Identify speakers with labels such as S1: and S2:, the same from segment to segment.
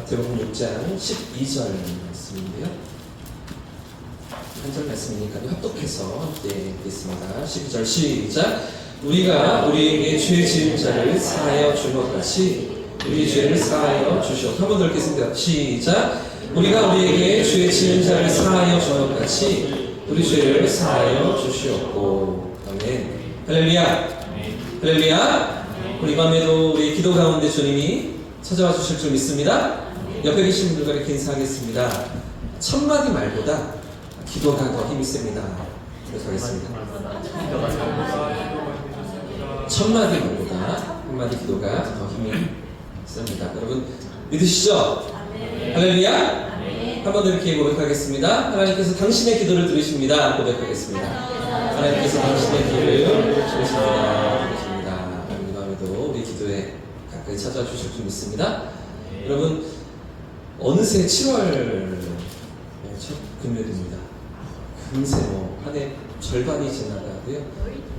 S1: 마태복음 6장 12절 말씀인데요. 한 절 말씀이니까 합독해서 함께 읽겠습니다. 12절 시작. 우리가 우리에게 죄 지은 자를 사하여 준 것 같이 우리 죄를 사하여 주시옵. 한번 더 읽겠습니다. 시작. 우리가 우리에게 죄 지은 자를 사하여 준 것 같이 우리 죄를 사하여 주시옵고. 아멘. 할렐루야. 할렐루야. 우리 밤에도 우리 기도 가운데 주님이 찾아와 주실 줄 믿습니다. 옆에 계신 분들과 이렇게 인사하겠습니다. 첫마디 말보다 기도가 더 힘이 셉니다. 그래서 하겠습니다. 첫마디 말보다 한마디 기도가 더 힘이 셉니다. 여러분 믿으시죠? 할렐루야. 한 번 더 이렇게 고백하겠습니다. 하나님께서 당신의 기도를 들으십니다. 고백하겠습니다. 하나님께서 당신의 기도를 들으십니다. 이 밤에도 우리 기도에 가까이 찾아와 주실 줄 믿습니다. 여러분 어느새 7월 첫 금요일입니다. 금세 한 해 절반이 지나가고요.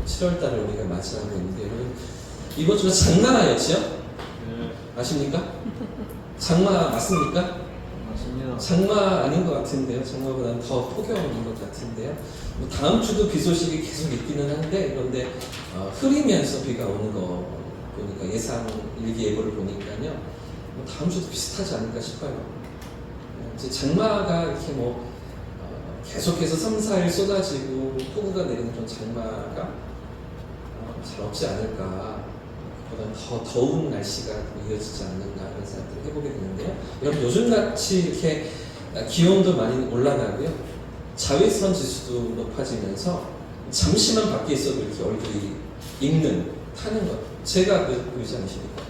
S1: 7월달을 우리가 맞이하고 있는데 여러분 이번 주가 장마였죠? 아십니까? 장마 맞습니까? 장마 아닌 것 같은데요. 장마보다는 더 폭염인 것 같은데요. 다음 주도 비 소식이 계속 있기는 한데 그런데 흐리면서 비가 오는 거 보니까 예상 일기예보를 보니까요. 다음 주도 비슷하지 않을까 싶어요. 이제 장마가 이렇게 계속해서 3, 4일 쏟아지고 폭우가 내리는 그런 장마가 잘 없지 않을까. 그보다 더 더운 날씨가 이어지지 않는가 이런 생각들을 해보게 되는데요. 여러분 요즘같이 이렇게 기온도 많이 올라가고요. 자외선 지수도 높아지면서 잠시만 밖에 있어도 이렇게 얼굴이 익는, 타는 것. 제가 보이지 않으십니까?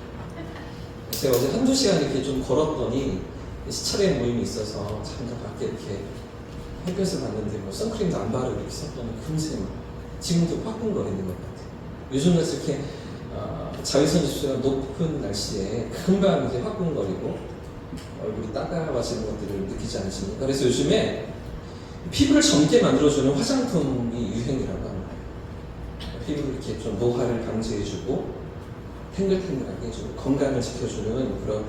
S1: 제가 어제 한두 시간 이렇게 좀 걸었더니 시차례 모임이 있어서 잠깐 밖에 이렇게 햇볕을 봤는데 선크림도 안 바르고 이렇게 썼더니 금세 지금도 화끈거리는 것 같아요. 요즘같이 이렇게 자외선 지수가 높은 날씨에 금방 이제 화끈거리고 얼굴이 따가워지는 것들을 느끼지 않으십니까? 그래서 요즘에 피부를 젊게 만들어주는 화장품이 유행이라고 합니다. 피부를 이렇게 좀 노화를 방지해주고 탱글탱글하게 해주고 건강을 지켜주는 그런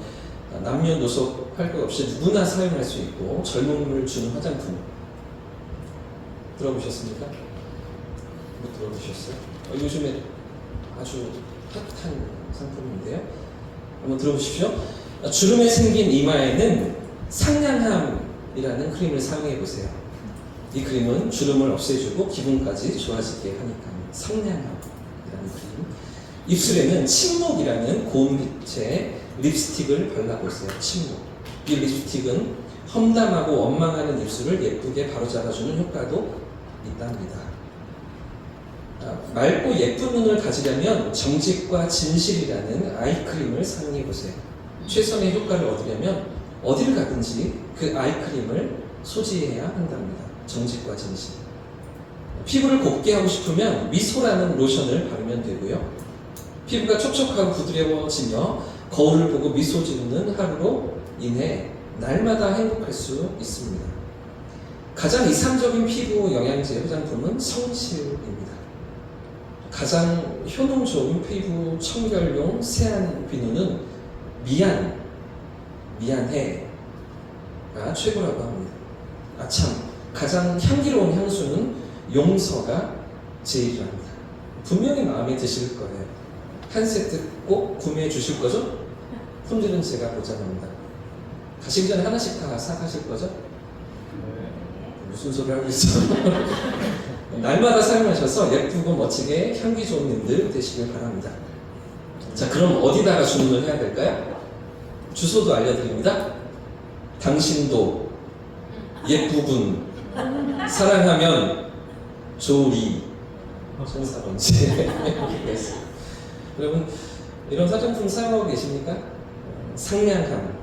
S1: 남녀노소 할 것 없이 누구나 사용할 수 있고 젊음을 주는 화장품 들어보셨습니까? 못 들어보셨어요? 요즘에 아주 핫한 상품인데요. 한번 들어보십시오. 주름에 생긴 이마에는 상냥함이라는 크림을 사용해 보세요. 이 크림은 주름을 없애주고 기분까지 좋아지게 하니까요. 상냥함이라는 크림. 입술에는 침묵이라는 고운빛의 립스틱을 발라보세요. 침묵. 이 립스틱은 험담하고 원망하는 입술을 예쁘게 바로잡아주는 효과도 있답니다. 맑고 예쁜 눈을 가지려면 정직과 진실이라는 아이크림을 사용해보세요. 최선의 효과를 얻으려면 어디를 가든지 그 아이크림을 소지해야 한답니다. 정직과 진실. 피부를 곱게 하고 싶으면 미소라는 로션을 바르면 되고요. 피부가 촉촉하고 부드러워지며 거울을 보고 미소 지는 하루로 인해 날마다 행복할 수 있습니다. 가장 이상적인 피부 영양제 화장품은 성실입니다. 가장 효능 좋은 피부 청결용 세안 비누는 미안해가 최고라고 합니다. 가장 향기로운 향수는 용서가 제일이랍니다. 분명히 마음에 드실 거예요. 한 세트 꼭 구매해 주실 거죠? 품질은 제가 보장합니다. 가시기 전에 하나씩 다 사가실 거죠? 무슨 소리 하고 있어? 날마다 사용하셔서 예쁘고 멋지게 향기 좋은 님들 되시길 바랍니다. 자, 그럼 어디다가 주문을 해야 될까요? 주소도 알려드립니다. 당신도 예쁘군 사랑하면 조리 손사번지. 여러분 이런 화장품 사용하고 계십니까? 상냥함,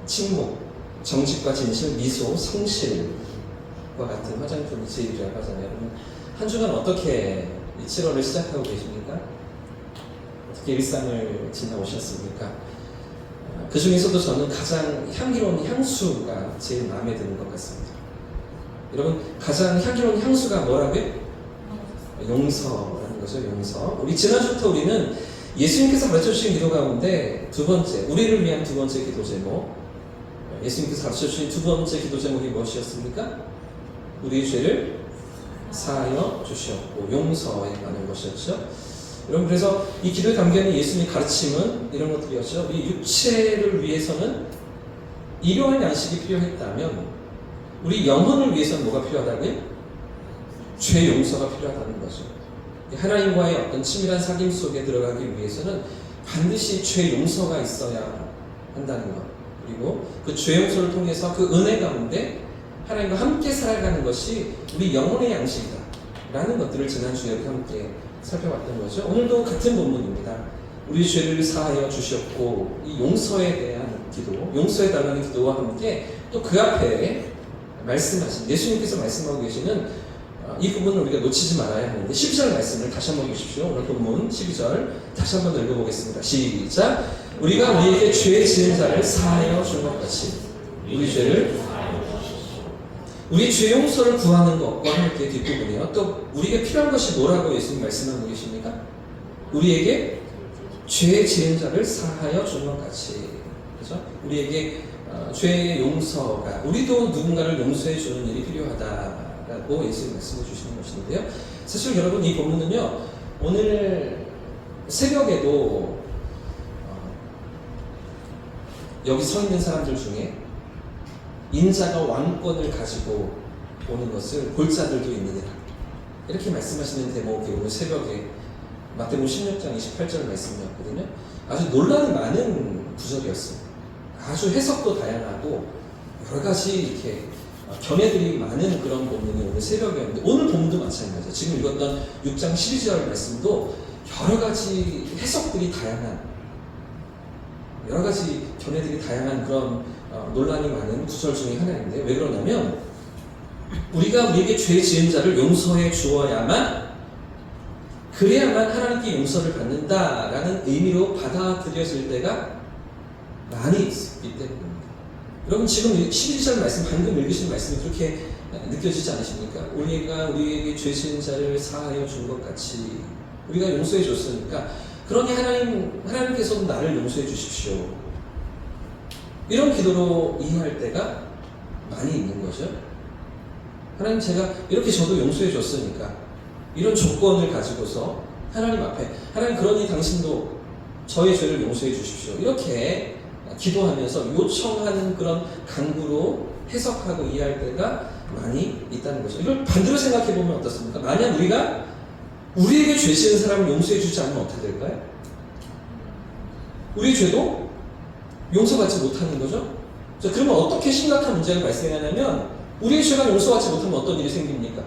S1: 침묵, 정직과 진실, 미소, 성실과 같은 화장품이 제일이라고 하잖아요. 여러분 한 주간 어떻게 7월을 시작하고 계십니까? 어떻게 일상을 지나오셨습니까? 그 중에서도 저는 가장 향기로운 향수가 제일 마음에 드는 것 같습니다. 여러분 가장 향기로운 향수가 뭐라고요? 용서라는 거죠. 용서. 우리 지난주부터 우리는 예수님께서 가르쳐 주신 기도 가운데 두 번째, 우리를 위한 두 번째 기도 제목, 예수님께서 가르쳐 주신 두 번째 기도 제목이 무엇이었습니까? 우리의 죄를 사하여 주시옵고 용서해 가는 것이었죠. 여러분, 그래서 이 기도에 담겨있는 예수님의 가르침은 이런 것들이었죠. 우리 육체를 위해서는 일용할 양식이 필요했다면 우리 영혼을 위해서는 뭐가 필요하다고요? 죄 용서가 필요하다는 거죠. 하나님과의 어떤 친밀한 사귐 속에 들어가기 위해서는 반드시 죄 용서가 있어야 한다는 것, 그리고 그 죄 용서를 통해서 그 은혜 가운데 하나님과 함께 살아가는 것이 우리 영혼의 양식이다 라는 것들을 지난주에 함께 살펴봤던 거죠. 오늘도 같은 본문입니다. 우리 죄를 사하여 주셨고, 이 용서에 대한 기도, 용서해 달라는 기도와 함께 또 그 앞에 말씀하신, 예수님께서 말씀하고 계시는 이 부분을 우리가 놓치지 말아야 하는데 12절 말씀을 다시 한번 보십시오. 오늘 본문 12절 다시 한번 읽어보겠습니다. 시작. 우리가 우리에게 죄 지은 자를 사하여 준 것 같이 우리 죄를, 우리 죄 용서를 구하는 것과 함께 뒷부분이요, 또 우리에게 필요한 것이 뭐라고 예수님 말씀하고 계십니까? 우리에게 죄 지은 자를 사하여 준 것 같이, 그죠? 우리에게 죄의 용서가, 우리도 누군가를 용서해 주는 일이 필요하다라고 예수님 말씀해 주시는 것인데요. 사실 여러분, 이 본문은요, 오늘 새벽에도 여기 서 있는 사람들 중에 인자가 왕권을 가지고 오는 것을 볼 자들도 있느니라, 이렇게 말씀하시는 대목이 오늘 새벽에 마태복음 16장 28절 말씀이었거든요. 아주 논란이 많은 구절이었어요. 아주 해석도 다양하고 여러 가지 이렇게 견해들이 많은 그런 본문이 오늘 새벽이었는데, 오늘 본문도 마찬가지예요. 지금 읽었던 6장 12절 말씀도 여러 가지 해석들이 다양한, 여러 가지 견해들이 다양한 그런 논란이 많은 구절 중에 하나인데, 왜 그러냐면 우리가 우리에게 죄 지은 자를 용서해 주어야만, 그래야만 하나님께 용서를 받는다라는 의미로 받아들여질 때가 많이 있기 때문입니다. 여러분, 지금 12절 말씀, 방금 읽으신 말씀이 그렇게 느껴지지 않으십니까? 우리가 우리에게 죄 지은 자를 사하여 준 것 같이 우리가 용서해 줬으니까, 그러니 하나님께서도 나를 용서해 주십시오, 이런 기도로 이해할 때가 많이 있는 거죠. 하나님, 제가 이렇게 저도 용서해 줬으니까 이런 조건을 가지고서 하나님 앞에, 하나님 그러니 당신도 저의 죄를 용서해 주십시오, 이렇게 기도하면서 요청하는 그런 강구로 해석하고 이해할 때가 많이 있다는 거죠. 이걸 반대로 생각해 보면 어떻습니까? 만약 우리가 우리에게 죄 지은 사람을 용서해 주지 않으면 어떻게 될까요? 우리 죄도 용서받지 못하는 거죠. 자, 그러면 어떻게 심각한 문제가 발생하냐면, 우리의 죄가 용서받지 못하면 어떤 일이 생깁니까?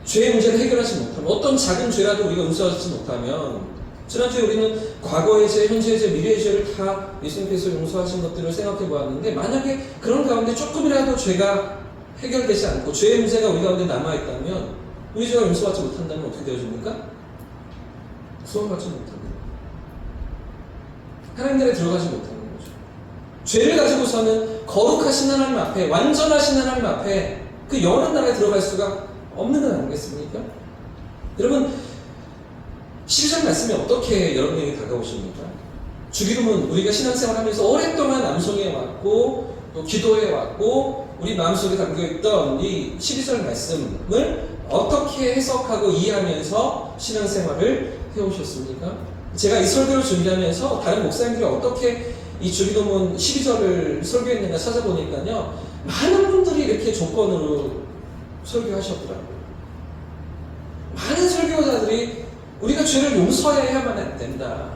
S1: 죄의 문제를 해결하지 못하면, 어떤 작은 죄라도 우리가 용서하지 못하면, 지난주에 우리는 과거의 죄, 현재의 죄, 미래의 죄를 다 예수님께서 용서하신 것들을 생각해 보았는데, 만약에 그런 가운데 조금이라도 죄가 해결되지 않고 죄의 문제가 우리 가운데 남아있다면, 우리 죄가 용서받지 못한다면 어떻게 되어집니까? 구원받지 못합니다. 하나님 나라에 들어가지 못하는 거죠. 죄를 가지고서는 거룩하신 하나님 앞에, 완전하신 하나님 앞에 그 영원한 나라에 들어갈 수가 없는 건 아니겠습니까? 여러분, 12절 말씀이 어떻게 여러분에게 다가오십니까? 주기도문, 우리가 신앙생활 하면서 오랫동안 암송해 왔고 또 기도해 왔고 우리 마음속에 담겨있던 이 12절 말씀을 어떻게 해석하고 이해하면서 신앙생활을 해오셨습니까? 제가 이 설교를 준비하면서 다른 목사님들이 어떻게 이 주기도문 12절을 설교했는가 찾아보니까요, 많은 분들이 이렇게 조건으로 설교하셨더라고요. 많은 설교자들이 우리가 죄를 용서해야만 된다,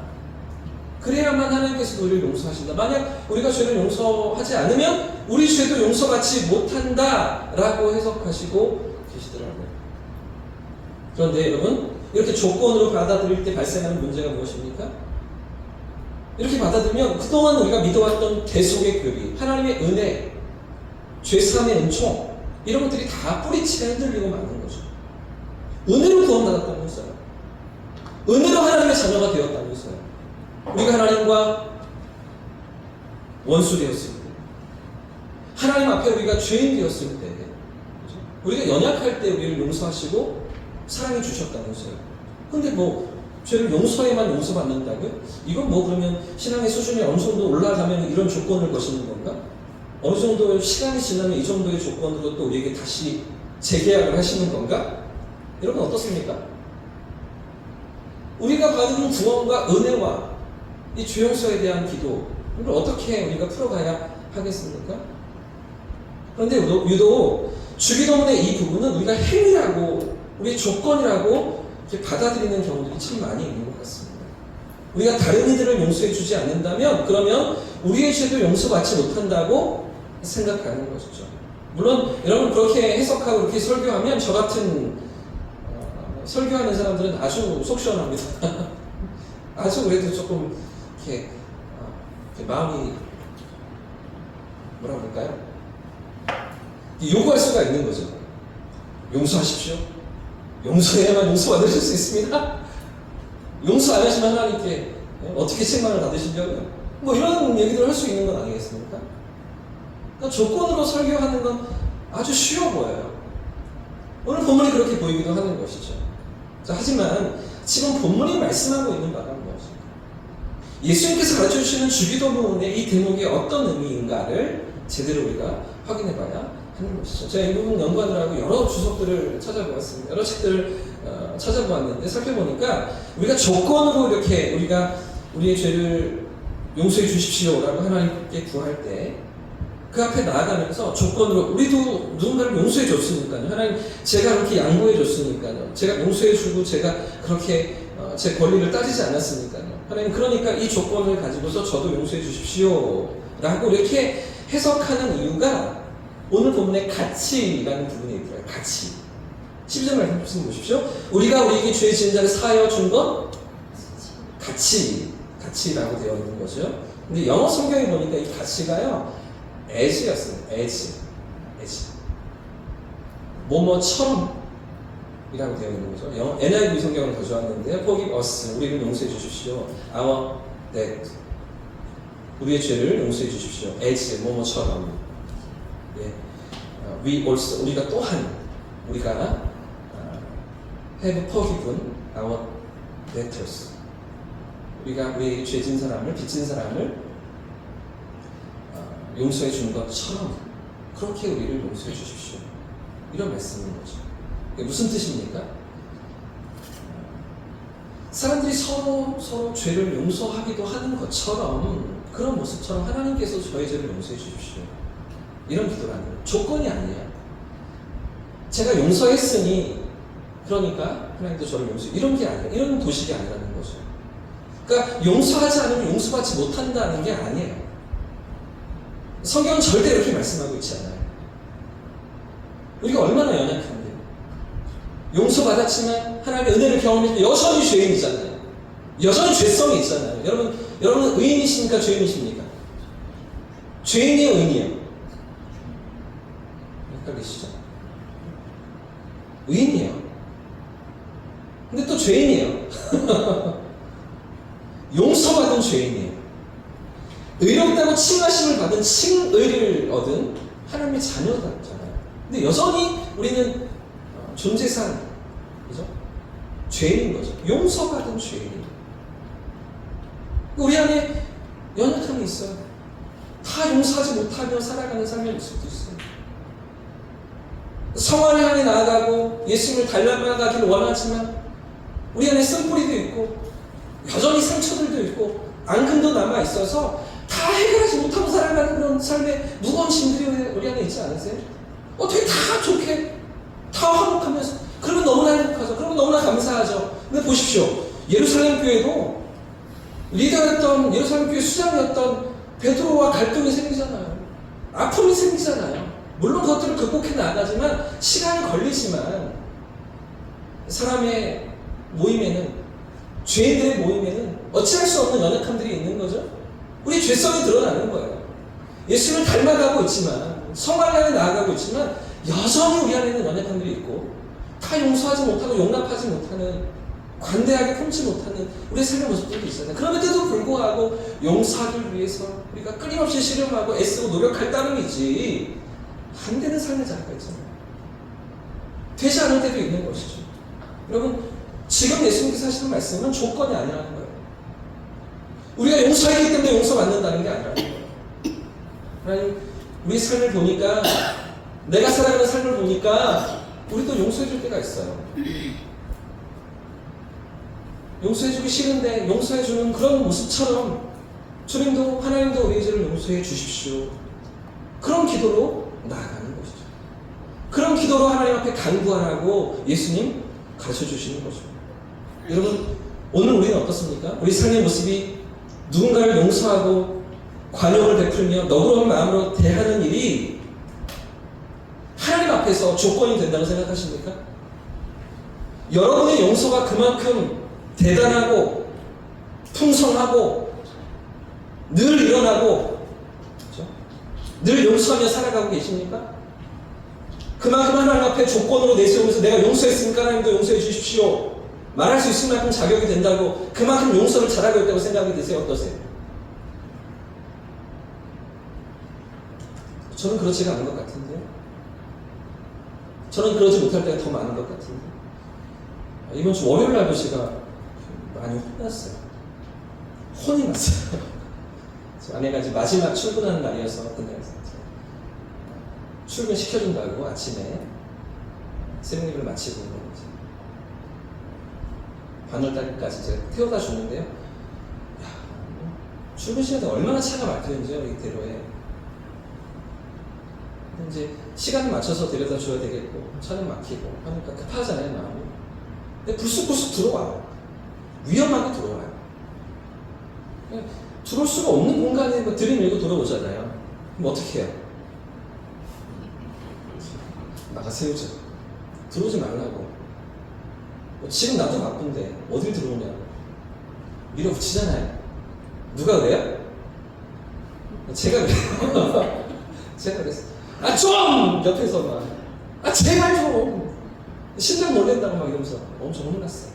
S1: 그래야만 하나님께서 우리를 용서하신다, 만약 우리가 죄를 용서하지 않으면 우리 죄도 용서받지 못한다 라고 해석하시고 계시더라고요. 그런데 여러분, 이렇게 조건으로 받아들일 때 발생하는 문제가 무엇입니까? 이렇게 받아들이면 그동안 우리가 믿어왔던 대속의 교리, 하나님의 은혜, 죄사함의 은총, 이런 것들이 다 뿌리치가 흔들리고 마는 거죠. 은혜로 구원받았다면서요. 은혜로 하나님의 자녀가 되었다면서요. 우리가 하나님과 원수 되었을 때, 하나님 앞에 우리가 죄인 되었을 때, 우리가 연약할 때 우리를 용서하시고 사랑해 주셨다면서요. 근데 죄를 용서해만 용서받는다고요? 이건 뭐 그러면 신앙의 수준이 어느 정도 올라가면 이런 조건을 거시는 건가? 어느 정도 시간이 지나면 이 정도의 조건으로 또 우리에게 다시 재계약을 하시는 건가? 여러분 어떻습니까? 우리가 받은 구원과 은혜와 이 죄용서에 대한 기도, 이걸 어떻게 우리가 풀어가야 하겠습니까? 그런데 유독 주기도문의 이 부분은 우리가 행위라고, 우리의 조건이라고 이렇게 받아들이는 경우들이 참 많이 있는 것 같습니다. 우리가 다른 이들을 용서해 주지 않는다면, 그러면 우리의 죄도 용서받지 못한다고 생각하는 것이죠. 물론 여러분 그렇게 해석하고 그렇게 설교하면 저 같은 설교하는 사람들은 아주 속 시원합니다. 아주 그래도 조금 이렇게 마음이 뭐라 그럴까요? 요구할 수가 있는 거죠. 용서하십시오. 용서해야만 용서받으실 수 있습니다. 용서 안 하시면 하나님께 어떻게 책망을 받으시려고요? 뭐 이런 얘기들을 할 수 있는 건 아니겠습니까? 그러니까 조건으로 설교하는 건 아주 쉬워 보여요. 오늘 본문이 그렇게 보이기도 하는 것이죠. 자, 하지만 지금 본문이 말씀하고 있는 바가 무엇인가? 예수님께서 가르쳐주시는 주기도문의 이 대목이 어떤 의미인가를 제대로 우리가 확인해 봐야 하는 것이죠. 제가 이 부분 연구하느라고 여러 주석들을 찾아보았습니다. 여러 책들을 찾아보았는데 살펴보니까 우리가 조건으로 이렇게 우리가 우리의 죄를 용서해 주십시오라고 하나님께 구할 때 그 앞에 나아가면서 조건으로 우리도 누군가를 용서해 줬으니까요. 하나님 제가 그렇게 양보해 줬으니까요. 제가 용서해 주고 제가 그렇게 제 권리를 따지지 않았으니까요. 하나님 그러니까 이 조건을 가지고서 저도 용서해 주십시오 라고 이렇게 해석하는 이유가 오늘 본문의 가치라는 부분에 있더라고요. 가치. 12절 말씀 보십시오. 우리가 우리에게 죄 지은 자를 사하여 준 것 가치라고 되어 있는 거죠. 근데 영어 성경에 보니까 이 가치가요 as였어요. as. 뭐뭐처럼 이라고 되어 있는 거죠. 영어 NIV 성경을 가져왔는데요. Forgive us. 우리를 용서해 주십시오. Our debt. 우리의 죄를 용서해 주십시오. as 뭐뭐처럼. 예. We also. 우리가 또한 우리가 have forgiven our debtors. 우리가 우리의 죄진 사람을 빚진 사람을 용서해 준 것처럼 그렇게 우리를 용서해 주십시오. 이런 말씀인 거죠. 이게 무슨 뜻입니까? 사람들이 서로 죄를 용서하기도 하는 것처럼 그런 모습처럼 하나님께서 저의 죄를 용서해 주십시오. 이런 기도라는 거예요. 조건이 아니에요. 제가 용서했으니 그러니까 하나님도 저를 용서해. 이런 게 아니에요. 이런 도식이 아니라는 거죠. 그러니까 용서하지 않으면 용서받지 못한다는 게 아니에요. 성경은 절대 이렇게 말씀하고 있지 않아요. 우리가 얼마나 연약한데요. 용서받았지만 하나님의 은혜를 경험했지만 여전히 죄인이잖아요. 여전히 죄성이 있잖아요. 여러분 의인이십니까? 죄인이십니까? 죄인이에요? 의인이에요? 헷갈리시죠? 의인이에요. 근데 또 죄인이에요. 용서받은 죄인이에요. 의롭다고 칭하심을 받은 칭의를 얻은 하나님의 자녀잖아요. 근데 여전히 우리는 존재상 그죠? 죄인인 거죠. 용서받은 죄인. 우리 안에 연약함이 있어요. 다 용서하지 못하며 살아가는 삶의 모습도 있어요. 성화를 향해 나아가고 예수님을 닮아가기를 원하지만 우리 안에 쓴뿌리도 있고 여전히 상처들도 있고 앙금도 남아 있어서 다 해결하지 못하고 살아가는 그런 삶의 무거운 짐들이 우리 안에 있지 않으세요? 어떻게 다 좋게 다 화목하면서 그러면 너무나 행복하죠. 그러면 너무나 감사하죠. 근데 보십시오. 예루살렘 교회도 리더였던 예루살렘 교회 수장이었던 베드로와 갈등이 생기잖아요. 아픔이 생기잖아요. 물론 그것들을 극복해 나가지만 시간이 걸리지만 사람의 모임에는 죄인들의 모임에는 어찌할 수 없는 연약함들이 있는 거죠. 우리 죄성이 드러나는 거예요. 예수님을 닮아가고 있지만 성화를 향해 나아가고 있지만 여전히 우리 안에는 연약함들이 있고 다 용서하지 못하고 용납하지 못하는 관대하게 품지 못하는 우리의 삶의 모습들도 있잖아요. 그럼에도 불구하고 용서하기 위해서 우리가 끊임없이 실험하고 애쓰고 노력할 따름이지 안 되는 삶의 자리가 있잖아요. 되지 않을 때도 있는 것이죠. 여러분 지금 예수님께서 하시는 말씀은 조건이 아니라는 거예요. 우리가 용서했기 때문에 용서받는다는 게 아니라는 거예요. 하나님, 우리 삶을 보니까, 내가 살아가는 삶을 보니까 우리도 용서해줄 때가 있어요. 용서해주기 싫은데 용서해주는 그런 모습처럼 주님도, 하나님도 우리의 죄를 용서해 주십시오. 그런 기도로 나아가는 것이죠. 그런 기도로 하나님 앞에 간구하라고 예수님 가르쳐 주시는 거죠. 여러분, 오늘 우리는 어떻습니까? 우리 삶의 모습이 누군가를 용서하고 관용을 베풀며 너그러운 마음으로 대하는 일이 하나님 앞에서 조건이 된다고 생각하십니까? 여러분의 용서가 그만큼 대단하고 풍성하고 늘 일어나고, 그렇죠? 늘 용서하며 살아가고 계십니까? 그만큼 하나님 앞에 조건으로 내세우면서 내가 용서했으니까 하나님도 용서해 주십시오 말할 수 있을 만큼 자격이 된다고 그만큼 용서를 잘하고 있다고 생각이 드세요? 어떠세요? 저는 그렇지가 않은 것 같은데요. 저는 그러지 못할 때가 더 많은 것 같은데, 이번 주 월요일 날도 제가 많이 혼났어요. 혼이 났어요. 아내가 이제 마지막 출근하는 날이어서 그날 출근 시켜준다고 아침에 새벽 예배를 마치고 이제 반월달까지 제가 태워다 줬는데요. 야, 출근 시간에 얼마나 차가 막히는지요, 이 대로에. 이제 시간을 맞춰서 데려다 줘야 되겠고 차는 막히고 하니까 급하잖아요, 마음이. 근데 불쑥불쑥 들어와요. 위험하게 들어와요. 들어올 수가 없는 공간에 뭐 들이밀고 돌아오잖아요. 그럼 어떻게 해요? 나가 세우죠. 들어오지 말라고. 지금 나도 바쁜데 어딜 들어오냐고 밀어붙이잖아요. 누가 그래요? 제가 그래요. 제가 그랬어요. 아, 좀! 옆에서 막, 아, 제발 좀! 심장 놀랜다고 막 이러면서 엄청 혼났어요.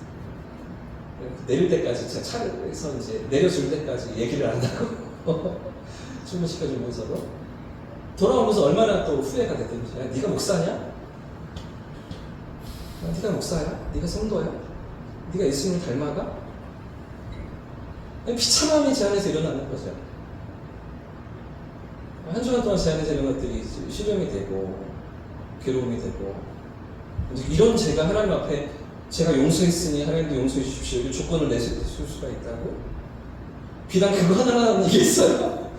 S1: 내릴 때까지, 제가 차에서 이제 내려줄 때까지 얘기를 안 하고, 출근시켜주면서도, 돌아오면서 얼마나 또 후회가 됐든지, 야, 네가 목사냐? 네가 목사야? 네가 성도야? 네가 예수님을 닮아가? 비참함이 제 안에서 일어나는 거죠. 한 주간 동안 제 안에서 이런 것들이 실험이 되고 괴로움이 되고, 이런 제가 하나님 앞에 제가 용서했으니 하나님도 용서해 주십시오 이 조건을 내세울 수가 있다고? 비단 그거 하나라는 얘기 있어요?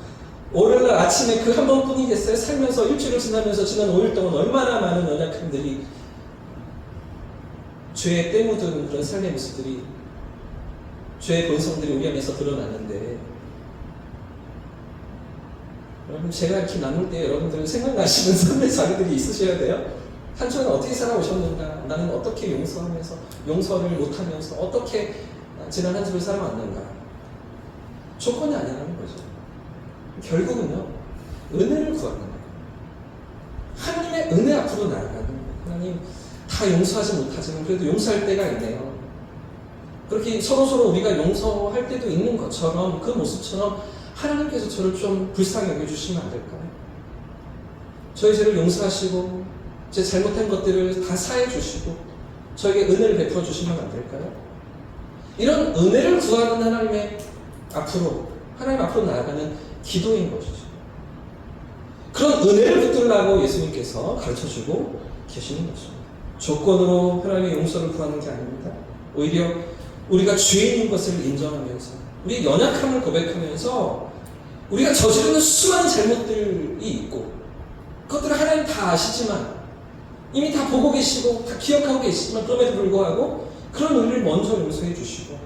S1: 월요일날 아침에 그 한 번뿐이겠어요? 살면서 일주일을 지나면서 지난 5일 동안 얼마나 많은 연약함들이, 죄에 때 묻은 그런 삶의 모습들이, 죄의 본성들이 우리 안에서 드러났는데, 여러분, 제가 이렇게 나눌 때 여러분들은 생각나시는 삶의 자리들이 있으셔야 돼요. 한 주간 어떻게 살아오셨는가? 나는 어떻게 용서하면서, 용서를 못하면서 어떻게 지난 한 주를 살아왔는가? 조건이 아니라는 거죠. 결국은요, 은혜를 구하는 거예요. 하나님의 은혜 앞으로 나아가는 거예요. 하나님, 다 용서하지 못하지만 그래도 용서할 때가 있네요. 그렇게 서로서로 우리가 용서할 때도 있는 것처럼, 그 모습처럼 하나님께서 저를 좀 불쌍히 여겨주시면 안 될까요? 저희 죄를 용서하시고 제 잘못한 것들을 다 사해 주시고 저에게 은혜를 베풀어 주시면 안 될까요? 이런 은혜를 구하는 하나님 앞으로 나아가는 기도인 것이죠. 그런 은혜를 붙들라고 예수님께서 가르쳐주고 계시는 것입니다. 조건으로 하나님의 용서를 구하는 게 아닙니다. 오히려 우리가 죄인인 것을 인정하면서, 우리의 연약함을 고백하면서, 우리가 저지르는 수많은 잘못들이 있고 그것들을 하나님 다 아시지만, 이미 다 보고 계시고 다 기억하고 계시지만, 그럼에도 불구하고 그런 우리를 먼저 용서해 주시고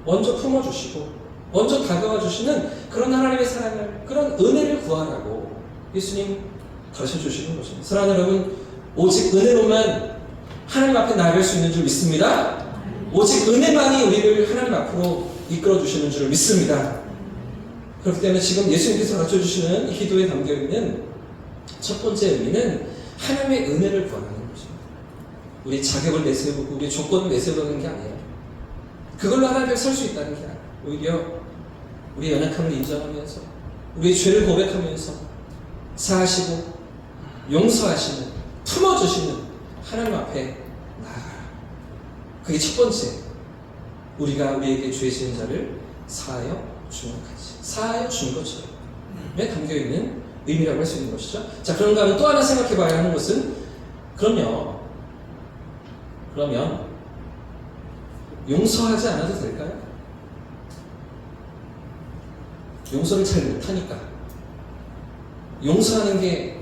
S1: 먼저 품어주시고 먼저 다가와 주시는 그런 하나님의 사랑을, 그런 은혜를 구하라고 예수님 가르쳐 주시는 것입니다. 사랑하는 여러분, 오직 은혜로만 하나님 앞에 나아갈 수 있는 줄 믿습니다. 오직 은혜만이 우리를 하나님 앞으로 이끌어 주시는 줄 믿습니다. 그렇기 때문에 지금 예수님께서 가르쳐 주시는 이 기도에 담겨 있는 첫 번째 의미는 하나님의 은혜를 구하는 것입니다. 우리 자격을 내세우고 우리 조건을 내세우는 게 아니에요. 그걸로 하나님 앞에 설 수 있다는 게 아니에요. 오히려 우리의 연약함을 인정하면서 우리의 죄를 고백하면서 사하시고 용서하시는, 품어주시는 하나님 앞에 나아가라. 그게 첫 번째 우리가 우리에게 죄 지은 자를 사하여 준 것같이, 사하여 준 것처럼에 담겨있는 의미라고 할 수 있는 것이죠. 자, 그런가 하면 또 하나 생각해 봐야 하는 것은, 그러면 용서하지 않아도 될까요? 용서를 잘 못하니까, 용서하는 게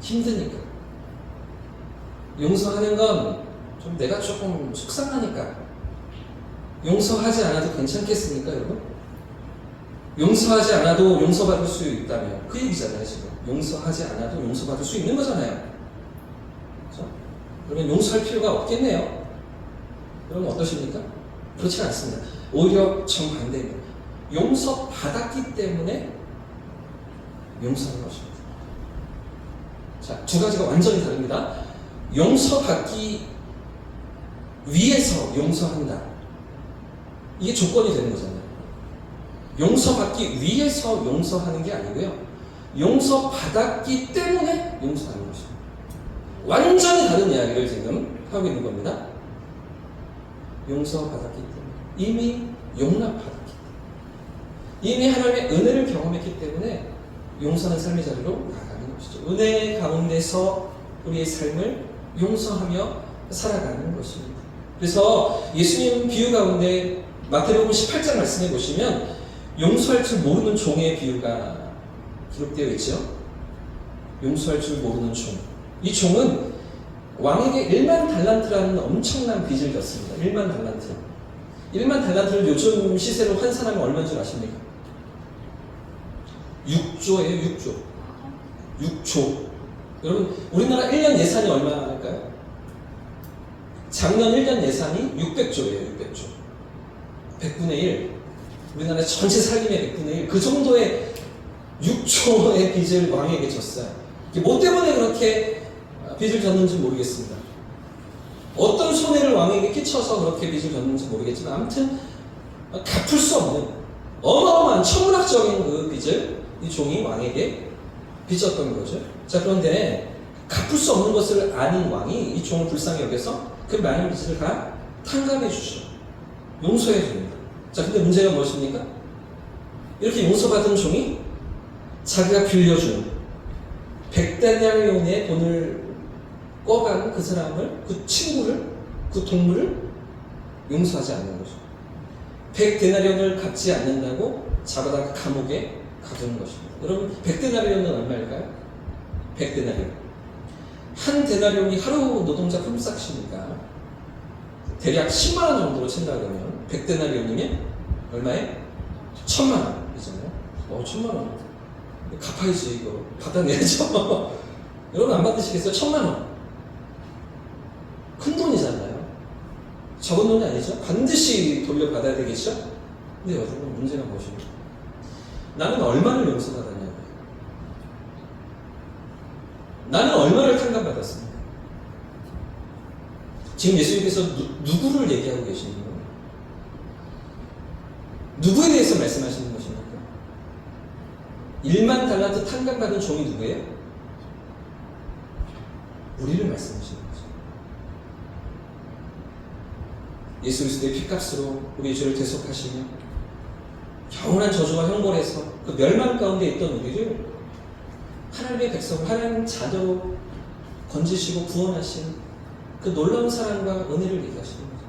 S1: 힘드니까, 용서하는 건 좀 내가 조금 속상하니까 용서하지 않아도 괜찮겠습니까, 여러분? 용서하지 않아도 용서받을 수 있다면 그 얘기잖아요. 지금 용서하지 않아도 용서받을 수 있는 거잖아요. 그렇죠? 그러면 용서할 필요가 없겠네요. 여러분 어떠십니까? 그렇지 않습니다. 오히려 정반대입니다. 용서받았기 때문에 용서하는 것입니다. 자, 두 가지가 완전히 다릅니다. 용서받기 위해서 용서한다, 이게 조건이 되는 거잖아요. 용서받기 위해서 용서하는 게 아니고요, 용서받았기 때문에 용서하는 것입니다. 완전히 다른 이야기를 지금 하고 있는 겁니다. 용서받았기 때문에, 이미 용납받았기 때문에, 이미 하나님의 은혜를 경험했기 때문에 용서하는 삶의 자리로 나가는 것이죠. 은혜 가운데서 우리의 삶을 용서하며 살아가는 것입니다. 그래서 예수님 비유 가운데 마태복음 18장 말씀해 보시면 용서할 줄 모르는 종의 비유가 기록되어 있죠. 용서할 줄 모르는 종. 이 종은 왕에게 1만 달란트라는 엄청난 빚을 졌습니다. 1만 달란트. 1만 달란트를 요즘 시세로 환산하면 얼마인 줄 아십니까? 6조예요, 6조. 6조. 여러분, 우리나라 1년 예산이 얼마일까요? 작년 1년 예산이 600조예요, 600조. 100분의 1. 우리나라 전체 살림의 100분의 1. 그 정도의 6조의 빚을 왕에게 졌어요. 뭐 때문에 그렇게 빚을 졌는지 모르겠습니다. 어떤 손해를 왕에게 끼쳐서 그렇게 빚을 졌는지 모르겠지만, 아무튼 갚을 수 없는 어마어마한 천문학적인 그 빚을 이 종이 왕에게 빚졌던 거죠. 자, 그런데 갚을 수 없는 것을 아는 왕이 이 종을 불쌍히 여겨서 그 많은 빚을 다 탕감해 주죠. 용서해 줍니다. 자, 근데 문제가 무엇입니까? 이렇게 용서받은 종이 자기가 빌려준 100데나리온의 돈을 꿔간 그 사람을, 그 친구를, 그 동물을 용서하지 않는 거죠. 100데나리온을 갚지 않는다고 잡아다가 감옥에 가두는 것입니다. 여러분, 100데나리온은 얼마일까요? 100데나리온. 한 데나리온이 하루 노동자 품삯이니까 대략 10만 원 정도로 친다 그러면 100데나리온이면 얼마에? 1000만 원이잖아요. 1000만 원. 갚아야지, 이거. 받아내야죠. 여러분 안 받으시겠어요? 1000만 원. 큰 돈이잖아요. 적은 돈이 아니죠. 반드시 돌려받아야 되겠죠? 근데 여러분 문제가 무엇입니까? 나는 얼마를 용서받았냐고요. 나는 얼마를 탕감받았습니까? 지금 예수님께서 누구를 얘기하고 계시는 거예요? 누구에 대해서 말씀하시는 것입니까? 1만 달란트 탕감받은 종이 누구예요? 우리를 말씀하시는 거죠. 예수 그리스도의 피값으로 우리의 죄를 대속하시며 영원한 저주와 형벌에서 그 멸망 가운데 있던 우리를 하나님의 백성, 하나님 자녀로 건지시고 구원하신 그 놀라운 사랑과 은혜를 얘기하시는 거죠.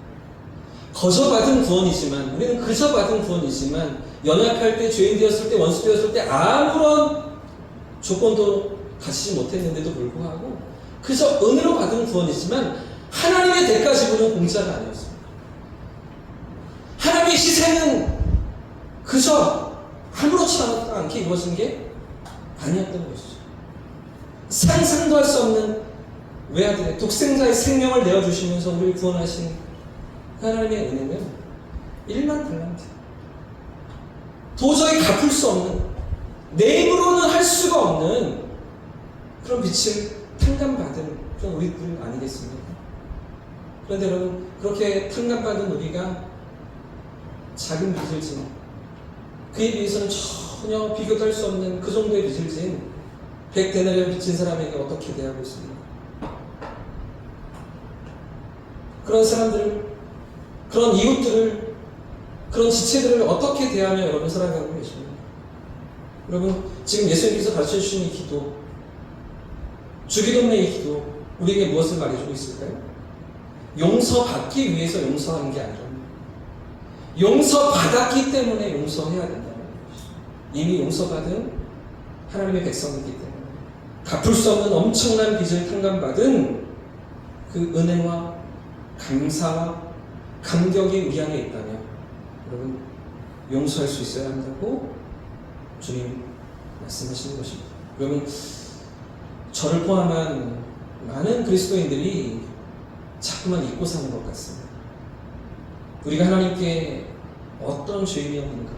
S1: 거저 받은 구원이지만, 우리는 그저 받은 구원이지만, 연약할 때, 죄인 되었을 때, 원수 되었을 때 아무런 조건도 갖추지 못했는데도 불구하고 그저 은혜로 받은 구원이지만 하나님의 대가 지불은 공짜가 아니었습니다. 하나님의 희생은 그저 아무렇지 않게 이루어진 게 아니었던 것이죠. 상상도 할 수 없는 외아들의 독생자의 생명을 내어주시면서 우리를 구원하신 하나님의 은혜는 1만 달란트. 도저히 갚을 수 없는, 내 힘으로는 할 수가 없는 그런 빚을 탕감받은 그런 우리들 아니겠습니까? 그런데 여러분, 그렇게 탕감받은 우리가 작은 빚을 진, 그에 비해서는 전혀 비교도 할 수 없는 그 정도의 빚을 진 100데나리온 빚진 사람에게 어떻게 대하고 있습니까? 그런 사람들을 그런 이웃들을, 그런 지체들을 어떻게 대하며 여러분 살아가고 계십니까? 여러분, 지금 예수님께서 가르쳐 주신 이 기도, 주기도문의 이 기도, 우리에게 무엇을 말해주고 있을까요? 용서받기 위해서 용서하는 게 아니라 용서받았기 때문에 용서해야 된다는 것이죠. 이미 용서받은 하나님의 백성이기 때문에 갚을 수 없는 엄청난 빚을 탕감받은 그 은혜와 감사와 감격이 우리 안에 있다면 여러분 용서할 수 있어야 한다고 주님 말씀하시는 것입니다. 여러분, 저를 포함한 많은 그리스도인들이 자꾸만 잊고 사는 것 같습니다. 우리가 하나님께 어떤 죄인이었는가,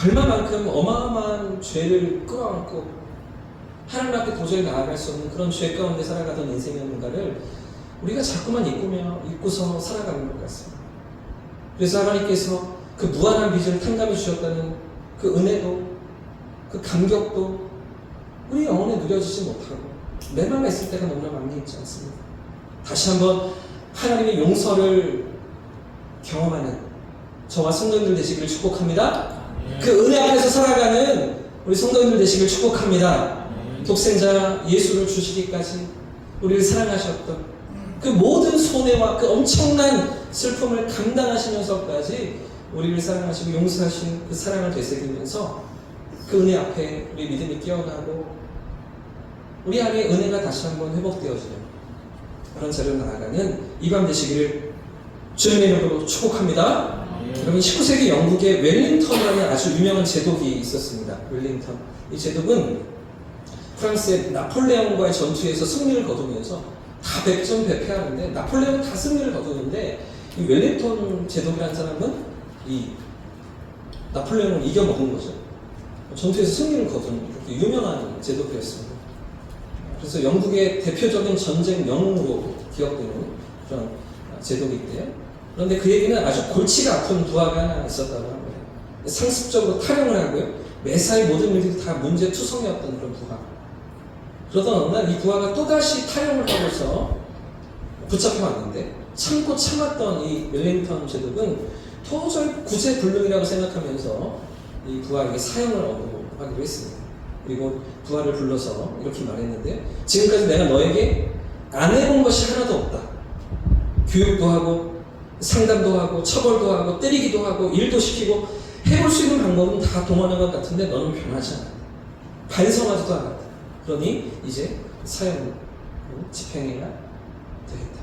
S1: 얼마만큼 어마어마한 죄를 끌어안고 하나님 앞에 도저히 나아갈 수 없는 그런 죄 가운데 살아가던 인생이었는가를 우리가 자꾸만 잊고서 살아가는 것 같습니다. 그래서 하나님께서 그 무한한 빚을 탕감해 주셨다는 그 은혜도, 그 감격도 우리 영혼에 누려지지 못하고 메말랐을 때가 너무나 많이 있지 않습니까? 다시 한번 하나님의 용서를 경험하는 저와 성도님들 되시기를 축복합니다. 그 은혜 앞에서 살아가는 우리 성도님들 되시기를 축복합니다. 독생자 예수를 주시기까지 우리를 사랑하셨던 그 모든 손해와 그 엄청난 슬픔을 감당하시면서까지 우리를 사랑하시고 용서하신 그 사랑을 되새기면서 그 은혜 앞에 우리 믿음이 깨어나고 우리 안에 은혜가 다시 한번 회복되어지는 그런 자리로 나아가는 이 밤 되시기를 주님의 이름으로 축복합니다. 여러분, 19세기 영국의 웰링턴이라는 아주 유명한 제독이 있었습니다. 웰링턴. 이 제독은 프랑스의 나폴레옹과의 전투에서 승리를 거두면서 다 백전백패하는데 나폴레옹은 다 승리를 거두는데 이 웰링턴 제독이라는 사람은 이 나폴레옹을 이겨먹은 거죠. 전투에서 승리를 거둔 그렇게 유명한 제독이었습니다. 그래서 영국의 대표적인 전쟁 영웅으로 기억되는 그런 제독인데요. 그런데 그에게는 아주 골치가 아픈 부하가 하나 있었다고 합니다. 상습적으로 타령을 하고요. 매사의 모든 일들이 다 문제투성이었던 그런 부하. 그러던 어느 날 이 부하가 또다시 타령을 하고서 붙잡혀왔는데 참고 참았던 이 웰링턴 제독은 도저히 구제불능이라고 생각하면서 이 부하에게 사형을 언도하기로 했습니다. 그리고 부하를 불러서 이렇게 말했는데, 지금까지 내가 너에게 안 해본 것이 하나도 없다. 교육도 하고 상담도 하고 처벌도 하고 때리기도 하고 일도 시키고 해볼 수 있는 방법은 다 동원한 것 같은데 너는 변하지 않았다. 반성하지도 않았다. 그러니 이제 사형을 집행해야 되겠다.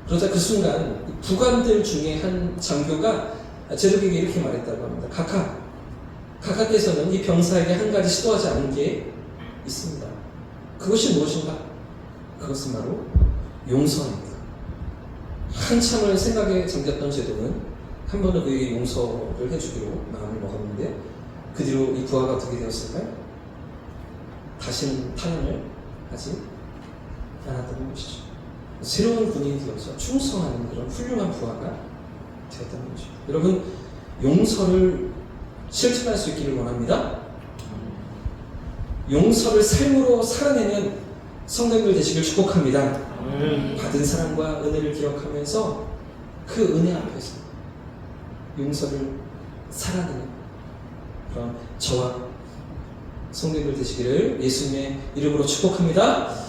S1: 그러자 그 순간 부관들 중에 한 장교가 제독에게 이렇게 말했다고 합니다. 각하께서는 이 병사에게 한 가지 시도하지 않은 게 있습니다. 그것이 무엇인가? 그것은 바로 용서입니다. 한참을 생각에 잠겼던 제독은 한 번은 그에게 용서를 해주기로 마음을 먹었는데 그 뒤로 이 부하가 어떻게 되었을까요? 다시는 타령을 하지 않았다는 것이죠. 새로운 군인이 되어서 충성하는 그런 훌륭한 부하가 되었다는 것이죠. 여러분, 용서를 실천할 수 있기를 원합니다. 용서를 삶으로 살아내는 성도님들 되시길 축복합니다. 받은 사랑과 은혜를 기억하면서 그 은혜 앞에서 용서를 살아내는 그런 저와 성도님들 되시기를 예수님의 이름으로 축복합니다.